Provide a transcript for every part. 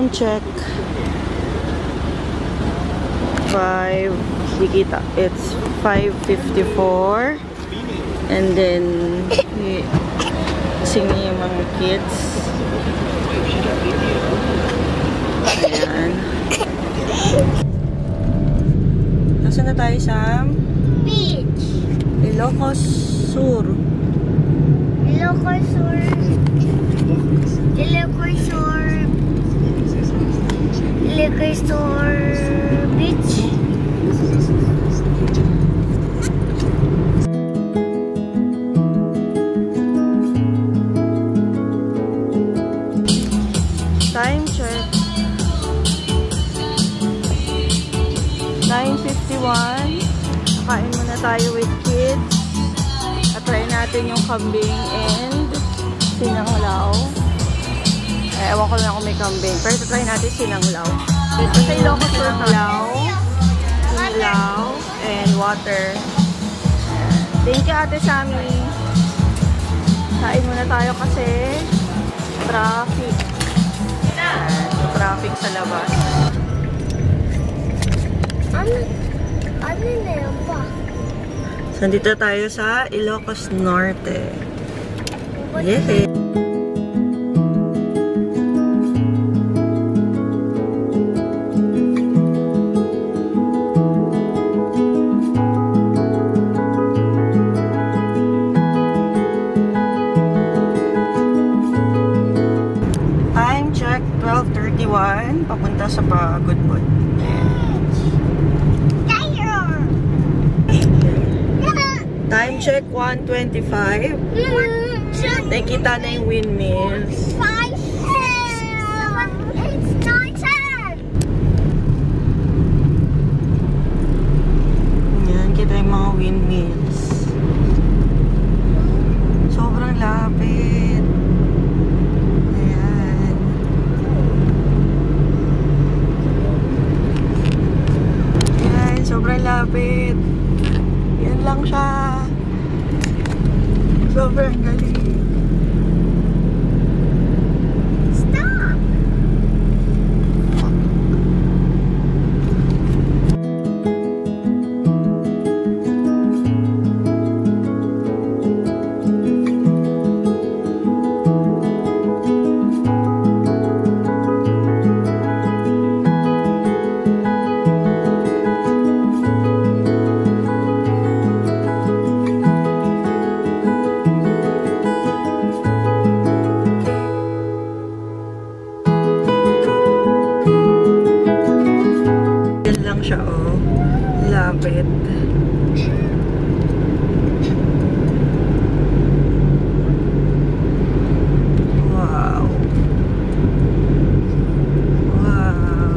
Time check. 5. Dikita. It's 5:54. And then, singing yung mga kids. Ayan. Nasaan na tayo, Sam? Beach. Ilocos Sur. Ilocos Sur. Ilocos Sur. Ilocos Sur Beach. Time check. 9:51. Kain muna tayo with kids. At try natin yung kambing and sinanglaw. Ewan ko na kung may kambing. Pero try natin sinanglaw. Dito sa Ilocos Sur, sinanglaw and water. Thank you, Ate Sammy. Kain muna tayo kasi traffic. Traffic sa labas. Ano na yan pa? So, dito tayo sa Ilocos Norte. Yay! Time check, 12:31. Papunta sa Pagudpod. Time check, 1:25. Nakita na yung windmills. 5, 6, 7, 8, 9, 10. Yan, kita yung mga windmills. Sobrang lapit. Ayan. Ayan, sobrang lapit. Yan lang siya. Sobrang galing. Stop! Yan lang siya, oh. Lapit. Wow. Wow.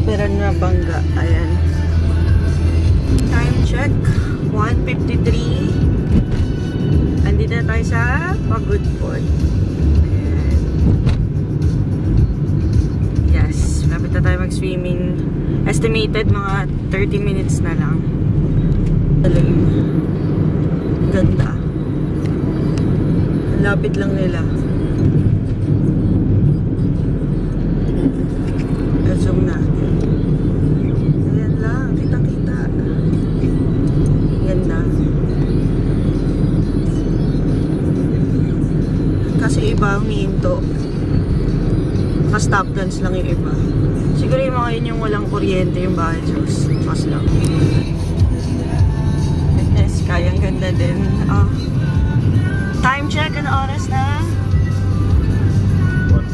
Pero nabangga. Ayan. Time check, 1:53. Andito na tayo sa Pagudpod. Yes, lapit na tayo mag-swimming. Estimated mga 30 minutes na lang. Galing. Ganda. Lapit lang nila. Zoom na. Ayan lang, kitang-kita. Ganda. Kasi iba umiinto. Naka-stop dance lang yung iba. Siguro yung mga yun yung walang kuryente yung bahay. Diyos. Mas lang. Yes, kayang ganda din. Oh. Time check, ano oras na?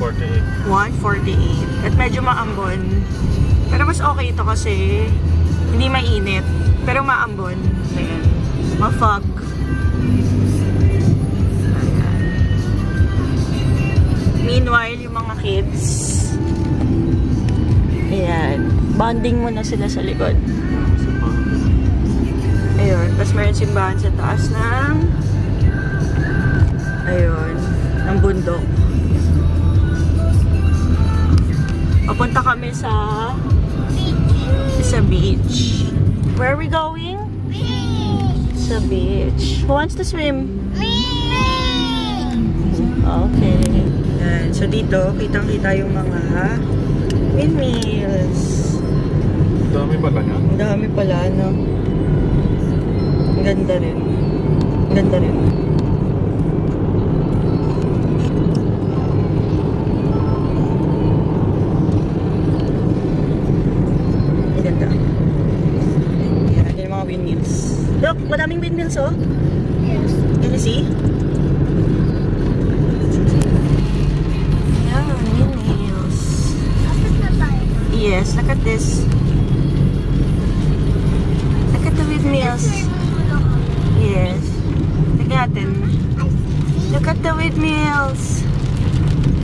1:48. 1:48. At medyo maambon. Pero mas okay ito kasi hindi mainit. Pero maambon. Ayan. Ma-fog. Ayan. Meanwhile, yung mga kids, ayan. Bonding muna sila sa likod. Ayun. Tapos meron simbahan sa taas ng ayun. Ng bundok. Papunta kami sa It's a beach. Where are we going? Beach. It's a beach. Who wants to swim? Me. Okay. Yan. So dito, kitang-kita yung mga windmills. Dami pala niya. Ang dami pala, no? Ang ganda rin. Ang ganda rin. Ang ganda. Yan, yung mga windmills. Look, madaming windmills, oh. Yes. Can you see? Yan, windmills. Kapit na tayo. Yes, look at this. Look at the windmills. Yes. Tignan natin. Look at the windmills.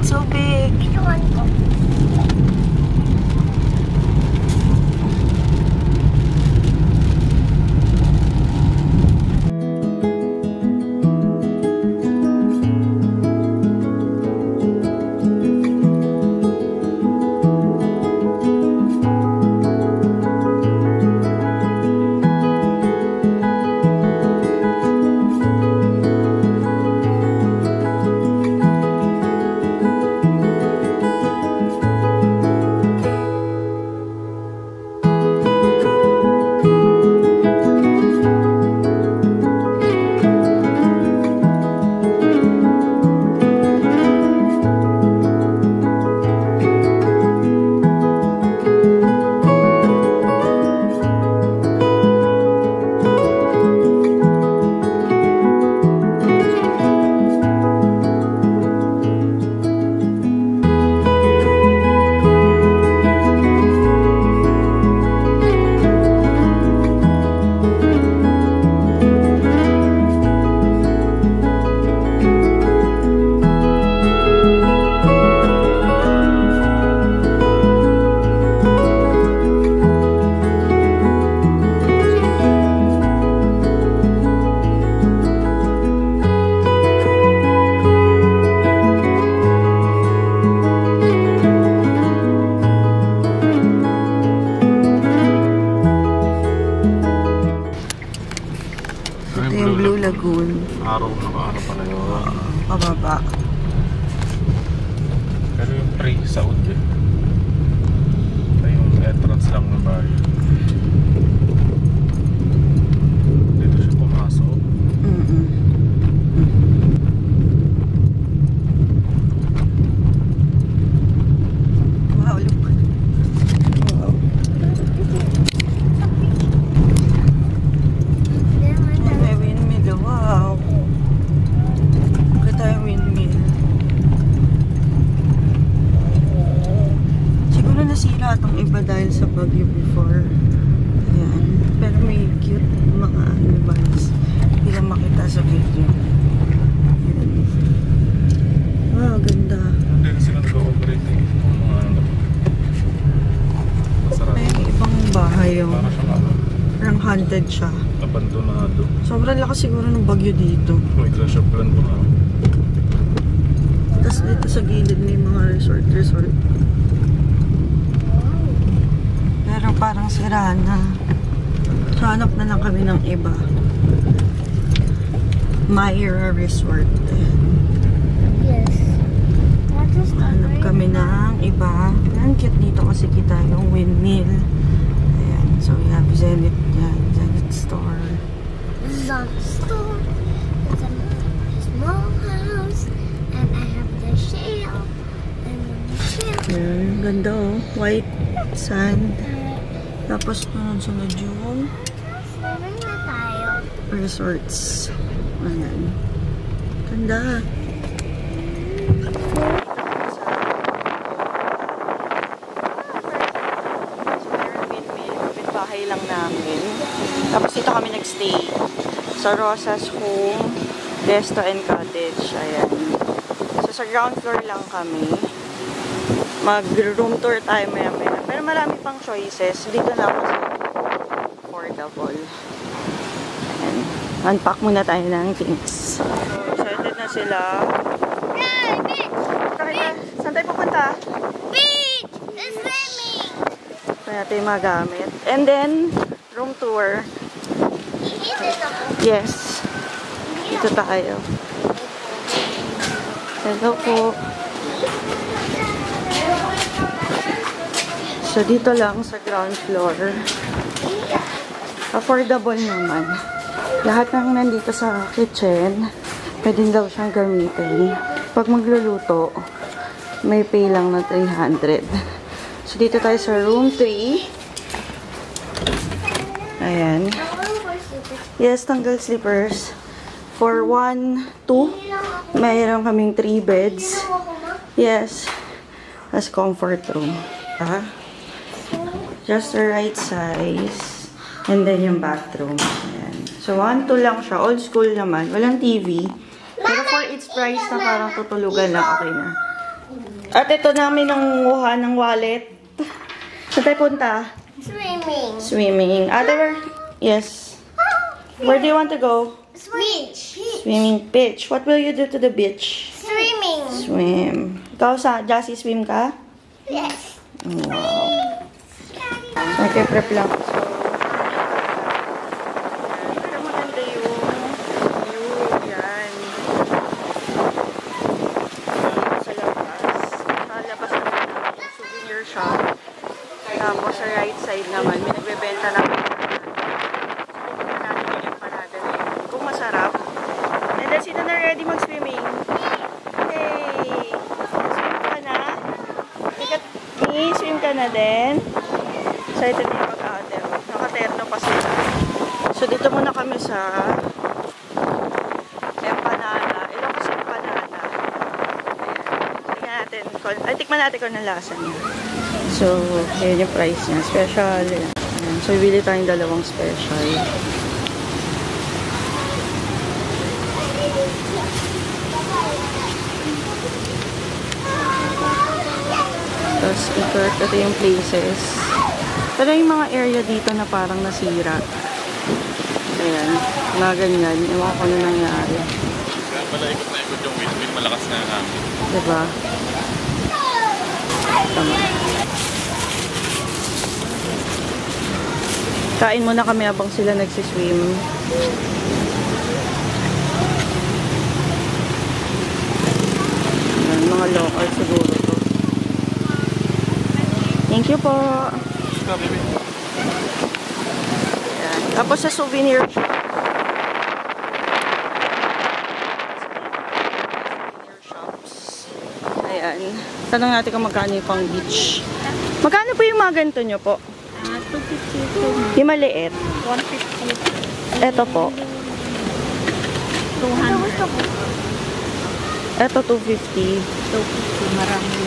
It's so big. Ito one ko. Ito yung Blue Lagoon. Araw na pala yun. Pababa. Pero yung pre-Saud eh. Ito yung entrance lang ng bahay. Dito siya pumasok. Wow, look. Wow. May windmill. Wow. Kita yung windmill. Siguro nasira itong iba dahil sa bagyo before. Ayan. Pero may cute mga animals. Hindi lang makita sa video. Ayan. Wow, ganda. Hindi na sila nag-operate eh. Mga ano. Masarap. May ibang bahay yung Para siyang ano. parang haunted siya. Abandonado. Sobrang lakas siguro ng bagyo dito. May crash of land pa nga. Tapos dito sa gilid may mga resort. Pero parang sira na. So hanap na lang kami ng iba. Myra Resort. Ayan. Yes. What is Hanap kami ng iba. Ang cute dito kasi kita yung windmill. Ayan. So we have Zenith. Yan. Zenith Store. This is on the store. It's a small house. And I have the shell. And the shell. Ayan. Ganda oh. White sand. Tapos sunod-sunod yung Swimming na tayo. resorts. Ayan. Ganda. Bahay lang namin. Tapos dito kami nagstay. Sa Rosa's Home, Resto and Cottage. Ayan. So sa ground floor lang kami. Mag-room tour tayo maya-maya. Pero marami pang choices. Dito na ako sa affordable. Ayan. Unpack muna tayo ng things. So, excited na sila. Yay! Beach! Saan tayo pupunta? Beach! It's swimming! Kaya natin magamit. And then, room tour. Yes. Dito tayo. Hello po. So, dito lang sa ground floor. Affordable naman. Lahat ng nandito sa kitchen, pwede daw siyang gamitin. Pag magluluto, may pay lang na 300. So, dito tayo sa room 3. Ayan. Yes, tanggal slippers. For 1, 2, mayroon kaming 3 beds. Yes. As comfort room. Just the right size. And then yung bathroom. Ayan. So, 1, 2 lang siya. Old school naman. Walang TV. Pero for its price na parang tutulugan lang. Okay na. At ito namin nangunguha ng wallet. Saan tayo punta? Swimming. Swimming. Ate, yes. Where do you want to go? Beach. Swimming beach. What will you do to the beach? Swimming. Swim. Ikaw, Jassy, swim ka? Yes. Wow. So, prep lang. So, pero maganda yung view. Yan. Sa labas. Sa labas naman yung souvenir shop. Tapos sa right side naman, may nagbebenta ng kung masarap. And then, sino na ready mag-swimming? Hey! Swim ka na? Swim ka na din? Excited na yung mag-ate. Nakaterno pa sila. So, dito muna kami sa empanada. Ilang kasi empanada. Ayan. Tikman natin kung anong lasa niya. So, ayan yung price niya. Special. Ayan. So, bibili tayong dalawang special. Tapos, ikot. Ito yung places. Pero yung mga area dito na parang nasira. Ayan. Mga ganyan. Ewan ko na nangyari. Kaya pala ikot na ikot yung windmill. Malakas na yung hangin. Diba? Tama. Kain muna kami habang sila nagsiswim. Ayan, mga local siguro to. Thank you po. Ayan. Tapos sa souvenir shop. Souvenir shops. Ayan. Tanong natin kung magkano yung pang beach. Magkano po yung mga ganito nyo po? 250. Yung maliit. 150. Ito po. 200. Ito 250. 250. Marami.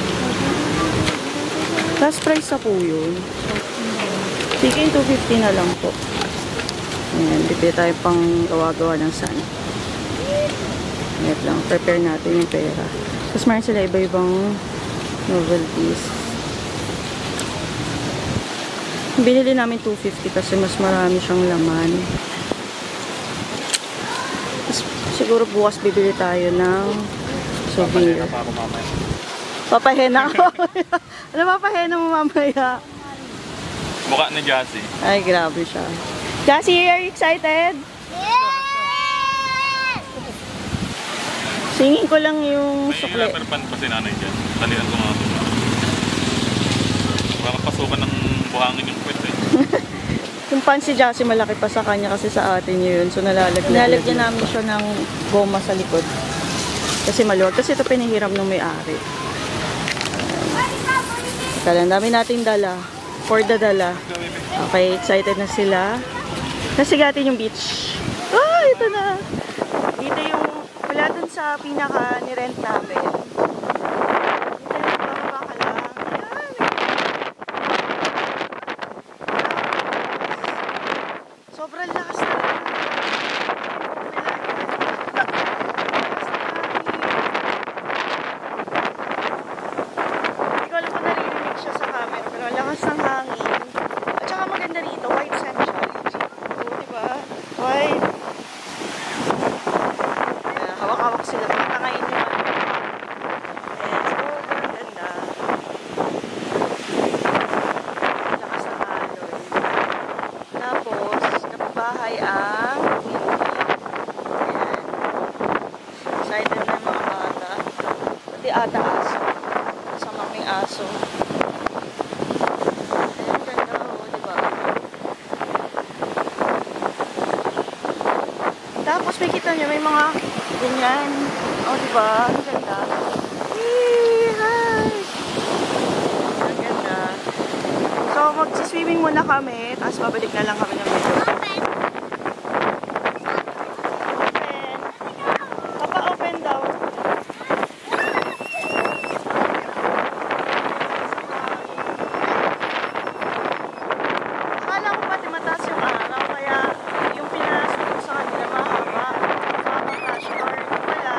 Last price na po yun. Sige, 250 na lang po. Ayan, bibili tayo pang gawa-gawa ng sun. Wait lang, prepare natin yung pera. Tapos meron sila iba-ibang novelties. Binili namin 250 kasi mas marami siyang laman. Tapos, siguro bukas bibili tayo ng souvenir. Papahena ako. Ano papahena mo mamaya? Mukha ni Jassy. Ay, grabe siya. Jassy, are you excited? Yes! Singin ko lang yung May sukle. rubber band pa si nanay dyan. Talihan ko mga ito. Baka pasukan ng buhangin yung kwet eh. Yung pan si Jassy malaki pa sa kanya kasi sa atin yun. So nalalagyan namin siya ng goma sa likod. Kasi maluwag. Kasi ito pinahiram ng may-ari. Kaya ang dami nating dala. For the dala. Okay, excited na sila. Nasigatin yung beach. Oh, ito na. Dito yung, wala dun sa pinaka nirent namin. Dito yung bababa ka lang. Ayan. Sobrang lakas na lang. Hindi ko alam kung naririnig siya sa camera, pero lakas ng hangin. At saka maganda rito, white sand siya. Diba? White. Hawak-hawak sila. Punta ngayon yung ata aso. Kasama kaming aso. Ayan, ganda oh, diba? Tapos may kita nyo, may mga ganyan. Oh, diba? Ang ganda. Hi! Ang ganda. So, mag-swimming muna kami, tapos babalik na lang kami ng video. Papa-open daw. Akala ko pati mataas yung araw, kaya yung pinasok ko sa kanila mahaba. Makapag-flash or wala.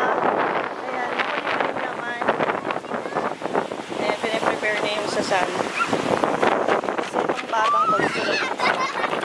Kaya nakulitin naman. Kaya pinaprepare na yung sasan. Kasi itong batang to, gusto lang.